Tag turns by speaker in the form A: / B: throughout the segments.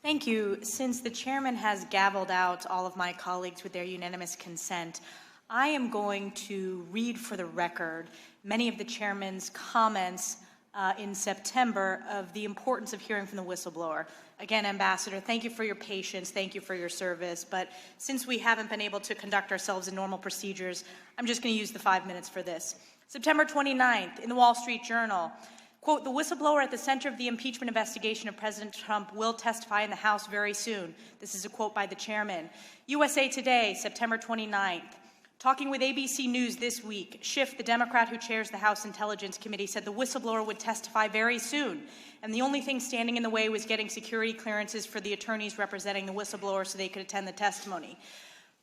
A: Thank you. Since the chairman has gavelled out all of my colleagues with their unanimous consent, I am going to read for the record many of the chairman's comments in September of the importance of hearing from the whistleblower. Again, Ambassador, thank you for your patience, thank you for your service, but since we haven't been able to conduct ourselves in normal procedures, I'm just going to use the 5 minutes for this. September 29th, in the Wall Street Journal, quote, the whistleblower at the center of the impeachment investigation of President Trump will testify in the House very soon. This is a quote by the chairman. USA Today, September 29th. Talking with ABC News this week, Schiff, the Democrat who chairs the House Intelligence Committee, said the whistleblower would testify very soon, and the only thing standing in the way was getting security clearances for the attorneys representing the whistleblower so they could attend the testimony.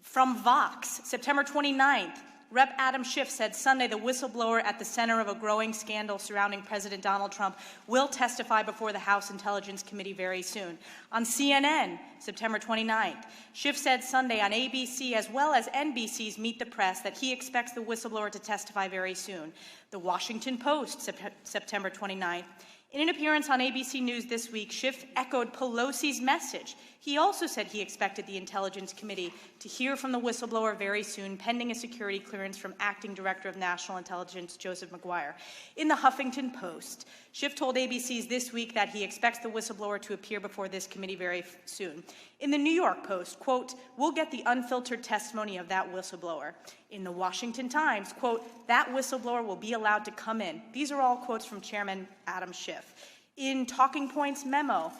A: From Vox, September 29th, Rep. Adam Schiff said Sunday the whistleblower at the center of a growing scandal surrounding President Donald Trump will testify before the House Intelligence Committee very soon. On CNN, September 29th, Schiff said Sunday on ABC as well as NBC's Meet the Press that he expects the whistleblower to testify very soon. The Washington Post, September 29th. In an appearance on ABC News this week, Schiff echoed Pelosi's message. He also said he expected the Intelligence Committee to hear from the whistleblower very soon, pending a security clearance from Acting Director of National Intelligence Joseph McGuire. In the Huffington Post, Schiff told ABC's This Week that he expects the whistleblower to appear before this committee very soon. In the New York Post, quote, we'll get the unfiltered testimony of that whistleblower. In the Washington Times, quote, that whistleblower will be allowed to come in. These are all quotes from Chairman Adam Schiff. In Talking Points memo,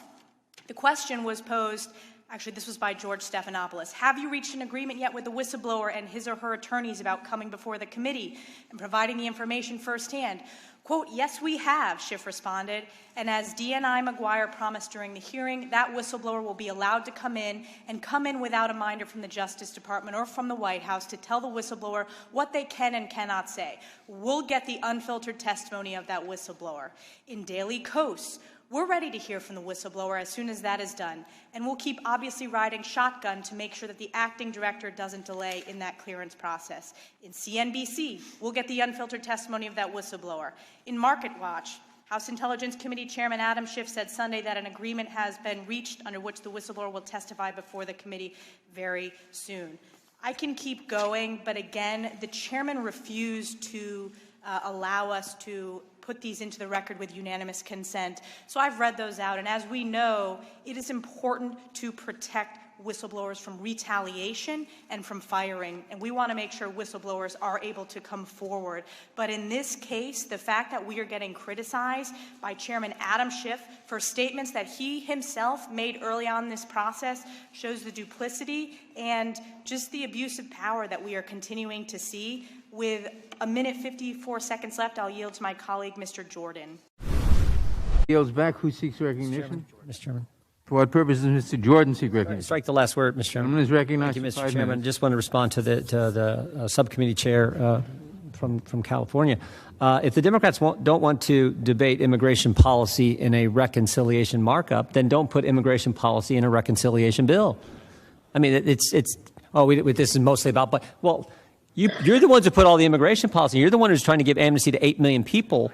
A: the question was posed, actually this was by George Stephanopoulos, have you reached an agreement yet with the whistleblower and his or her attorneys about coming before the committee and providing the information firsthand? Quote, yes, we have, Schiff responded, and as DNI McGuire promised during the hearing, that whistleblower will be allowed to come in without a minder from the Justice Department or from the White House to tell the whistleblower what they can and cannot say. We'll get the unfiltered testimony of that whistleblower. In Daily Kos, we're ready to hear from the whistleblower as soon as that is done, and we'll keep obviously riding shotgun to make sure that the acting director doesn't delay in that clearance process. In CNBC, we'll get the unfiltered testimony of that whistleblower. In Market Watch, House Intelligence Committee Chairman Adam Schiff said Sunday that an agreement has been reached under which the whistleblower will testify before the committee very soon. I can keep going, but again, the chairman refused to allow us to put these into the record with unanimous consent. So I've read those out, and as we know, it is important to protect whistleblowers from retaliation and from firing, and we want to make sure whistleblowers are able to come forward. But in this case, the fact that we are getting criticized by Chairman Adam Schiff for statements that he himself made early on in this process shows the duplicity and just the abuse of power that we are continuing to see. With a minute 54 seconds left, I'll yield to my colleague, Mr. Jordan.
B: Yields back. Who seeks recognition?
C: Mr. Chairman.
B: For what purpose does Mr. Jordan seek recognition?
C: Strike the last word, Mr. Chairman.
B: Gentleman is recognized.
C: Thank you, Mr.
B: for 5
C: Chairman.
B: minutes.
C: Just want to respond to the subcommittee chair from California. If the Democrats don't want to debate immigration policy in a reconciliation markup, then don't put immigration policy in a reconciliation bill. I mean, this is mostly about, but well. You're the ones who put all the immigration policy. You're the one who's trying to give amnesty to 8 million people.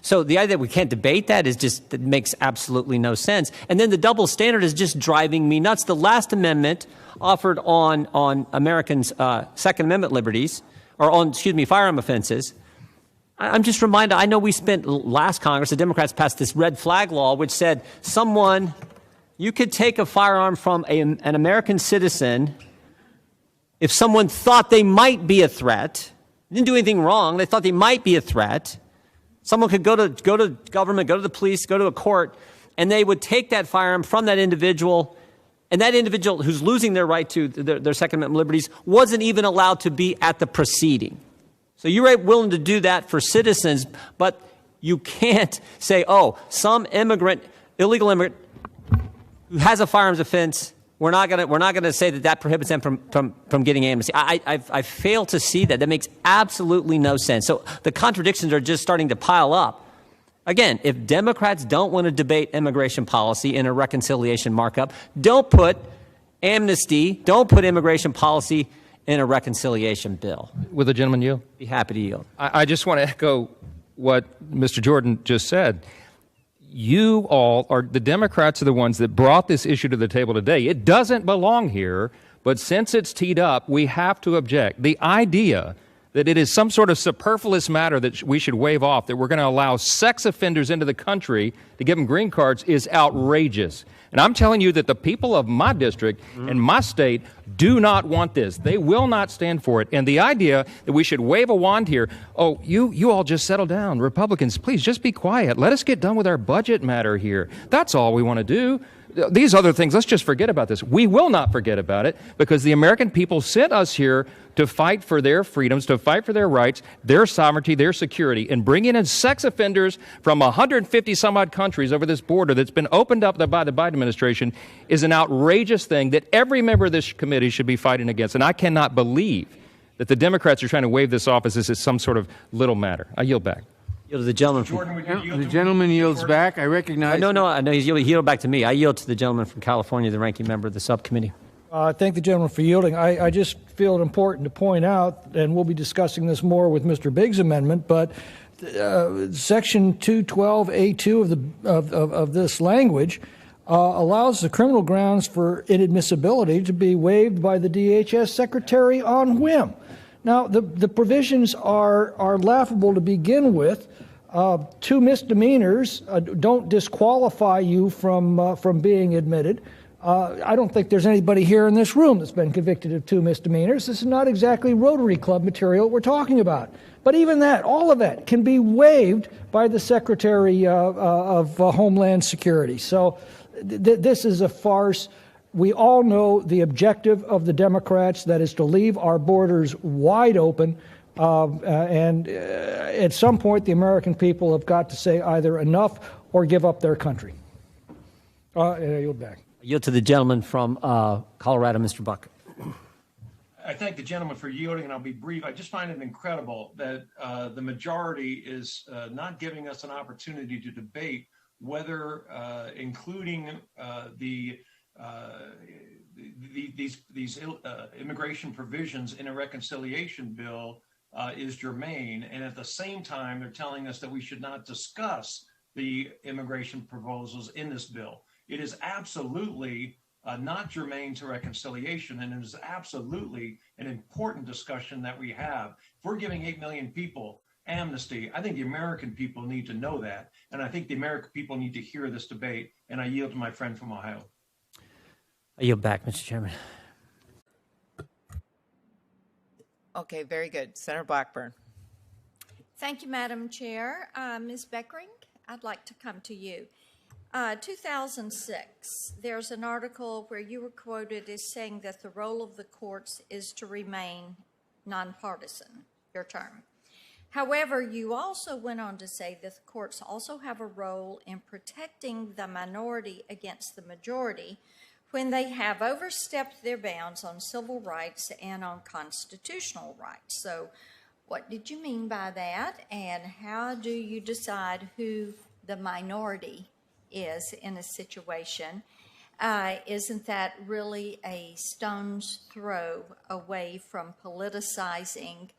C: So the idea that we can't debate that that makes absolutely no sense. And then the double standard is just driving me nuts. The last amendment offered on Americans' Second Amendment liberties, or on, firearm offenses. I'm just reminded, I know we spent last Congress, the Democrats passed this red flag law, which said you could take a firearm from an American citizen if someone thought they might be a threat, didn't do anything wrong, they thought they might be a threat. Someone could go to government, go to the police, go to a court, and they would take that firearm from that individual, and that individual who's losing their right to their Second Amendment liberties wasn't even allowed to be at the proceeding. So you're willing to do that for citizens, but you can't say, some illegal immigrant who has a firearms offense, we're not going to say that prohibits them from getting amnesty. I fail to see that. That makes absolutely no sense. So the contradictions are just starting to pile up. Again, if Democrats don't want to debate immigration policy in a reconciliation markup, don't put amnesty, don't put immigration policy in a reconciliation bill.
D: Will the gentleman yield?
C: Be happy to yield.
D: I just want to echo what Mr. Jordan just said. you all are, the Democrats are the ones that brought this issue to the table today. It doesn't belong here, but since it's teed up, we have to object. The idea that it is some sort of superfluous matter that we should waive off, that we're going to allow sex offenders into the country to give them green cards, is outrageous. And I'm telling you that the people of my district and my state do not want this. They will not stand for it. And the idea that we should wave a wand here, oh, you all just settle down. Republicans, please just be quiet. Let us get done with our budget matter here. That's all we want to do. These other things, let's just forget about this. We will not forget about it because the American people sent us here to fight for their freedoms, to fight for their rights, their sovereignty, their security. And bringing in sex offenders from 150 some odd countries over this border that's been opened up by the Biden administration is an outrageous thing that every member of this committee should be fighting against. And I cannot believe that the Democrats are trying to wave this off as this is some sort of little matter. I yield back.
C: Yield to the gentleman
B: The gentleman yields back. I recognize.
C: No, he's yielding back to me. I yield to the gentleman from California, the ranking member of the subcommittee.
E: I thank the gentleman for yielding. I just feel it important to point out, and we'll be discussing this more with Mr. Biggs' amendment, but Section 212A2 of this language allows the criminal grounds for inadmissibility to be waived by the DHS secretary on whim. Now, the provisions are laughable to begin with. 2 misdemeanors don't disqualify you from being admitted. I don't think there's anybody here in this room that's been convicted of 2 misdemeanors. This is not exactly Rotary Club material we're talking about. But even that, all of that, can be waived by the Secretary of Homeland Security. So this is a farce. We all know the objective of the Democrats, that is to leave our borders wide open. And at some point, the American people have got to say either enough or give up their country. I yield back.
C: I yield to the gentleman from Colorado, Mr. Buck.
F: I thank the gentleman for yielding, and I'll be brief. I just find it incredible that the majority is not giving us an opportunity to debate whether including these immigration provisions in a reconciliation bill is germane, and at the same time they're telling us that we should not discuss the immigration proposals in this bill. It is absolutely not germane to reconciliation, and it is absolutely an important discussion that we have. If we're giving 8 million people amnesty, I think the American people need to know that, and I think the American people need to hear this debate, and I yield to my friend from Ohio.
C: I yield back, Mr. Chairman.
G: Okay, very good. Senator Blackburn.
H: Thank you, Madam Chair. Ms. Beckering, I'd like to come to you. 2006, there's an article where you were quoted as saying that the role of the courts is to remain nonpartisan, your term. However, you also went on to say that the courts also have a role in protecting the minority against the majority when they have overstepped their bounds on civil rights and on constitutional rights. So what did you mean by that, and how do you decide who the minority is in a situation? Isn't that really a stone's throw away from politicizing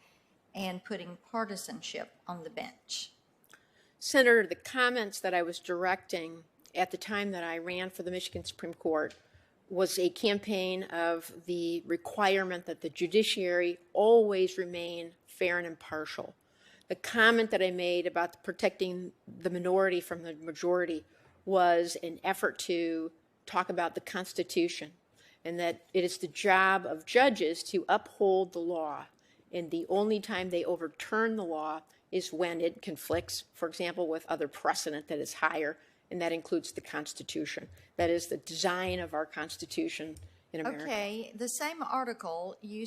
H: and putting partisanship on the bench?
I: Senator, the comments that I was directing at the time that I ran for the Michigan Supreme Court was a campaign of the requirement that the judiciary always remain fair and impartial. The comment that I made about protecting the minority from the majority was an effort to talk about the Constitution, and that it is the job of judges to uphold the law, and the only time they overturn the law is when it conflicts, for example, with other precedent that is higher, and that includes the Constitution. That is the design of our Constitution in America.
H: Okay, the same article, you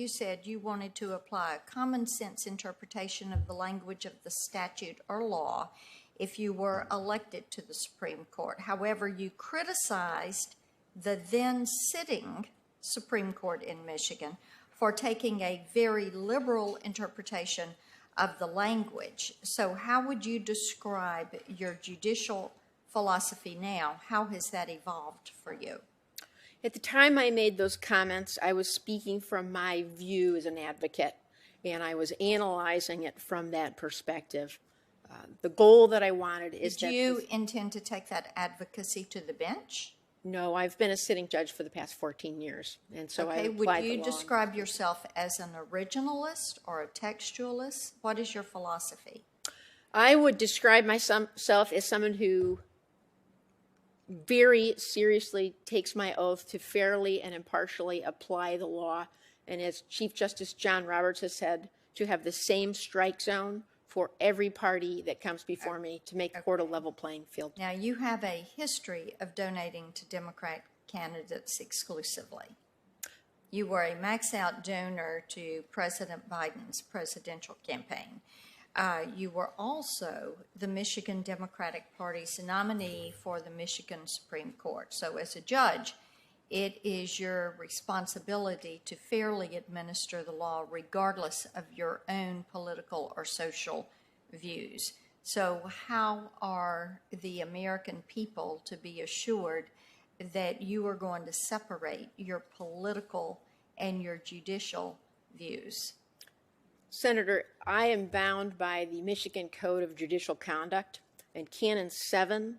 H: said you wanted to apply a common sense interpretation of the language of the statute or law if you were elected to the Supreme Court. However, you criticized the then sitting Supreme Court in Michigan for taking a very liberal interpretation of the language. So how would you describe your judicial philosophy now? How has that evolved for you?
I: At the time I made those comments, I was speaking from my view as an advocate, and I was analyzing it from that perspective. The goal that I wanted is
H: Did
I: that
H: you intend to take that advocacy to the bench?
I: no, I've been a sitting judge for the past 14 years, and so I
H: Okay,
I: applied
H: would
I: the
H: you
I: law.
H: describe yourself as an originalist or a textualist? What is your philosophy?
I: I would describe myself as someone who very seriously takes my oath to fairly and impartially apply the law, and as Chief Justice John Roberts has said, to have the same strike zone for every party that comes before me to make court a level playing field.
H: Now, you have a history of donating to Democrat candidates exclusively. You were a max-out donor to President Biden's presidential campaign. You were also the Michigan Democratic Party's nominee for the Michigan Supreme Court. So as a judge, it is your responsibility to fairly administer the law regardless of your own political or social views. So how are the American people to be assured that you are going to separate your political and your judicial views?
I: Senator, I am bound by the Michigan Code of Judicial Conduct, and Canon 7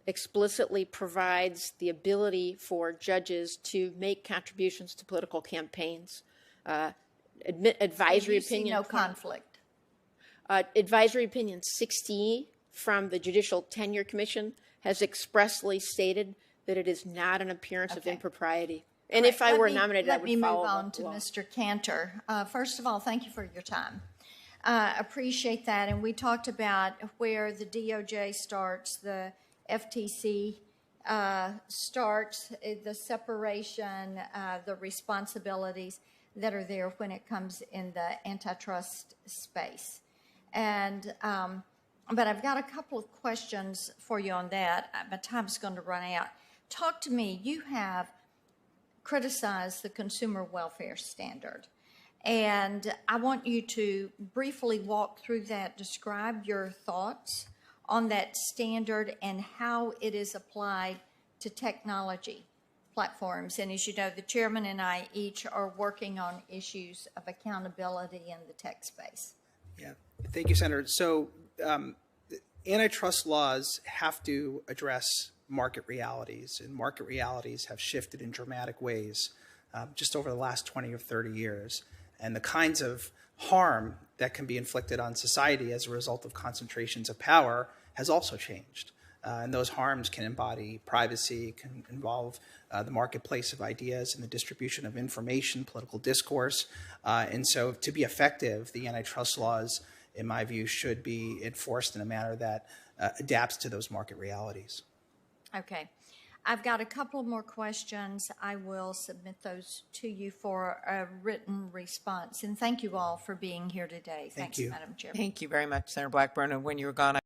I: explicitly provides the ability for judges to make contributions to political campaigns. Advisory
H: So you see no conflict.
I: Advisory opinion 60 from the Judicial Tenure Commission has expressly stated that it is not an appearance of impropriety. And if I were nominated, I would follow the law.
H: Let me move on to Mr. Cantor. First of all, thank you for your time. Appreciate that. And we talked about where the DOJ starts, the FTC starts, the separation, the responsibilities that are there when it comes in the antitrust space. And but I've got a couple of questions for you on that. My time's going to run out. Talk to me. You have criticized the consumer welfare standard, and I want you to briefly walk through that, describe your thoughts on that standard and how it is applied to technology platforms. And as you know, the chairman and I each are working on issues of accountability in the tech space.
J: Yeah, thank you, Senator. So antitrust laws have to address market realities, and market realities have shifted in dramatic ways just over the last 20 or 30 years. And the kinds of harm that can be inflicted on society as a result of concentrations of power has also changed. And those harms can embody privacy, can involve the marketplace of ideas and the distribution of information, political discourse. And so to be effective, the antitrust laws, in my view, should be enforced in a manner that adapts to those market realities.
H: Okay. I've got a couple more questions. I will submit those to you for a written response. And thank you all for being here today. Thanks,
J: you.
H: Madam Chair.
G: Thank you very much, Senator Blackburn. And when you were gone,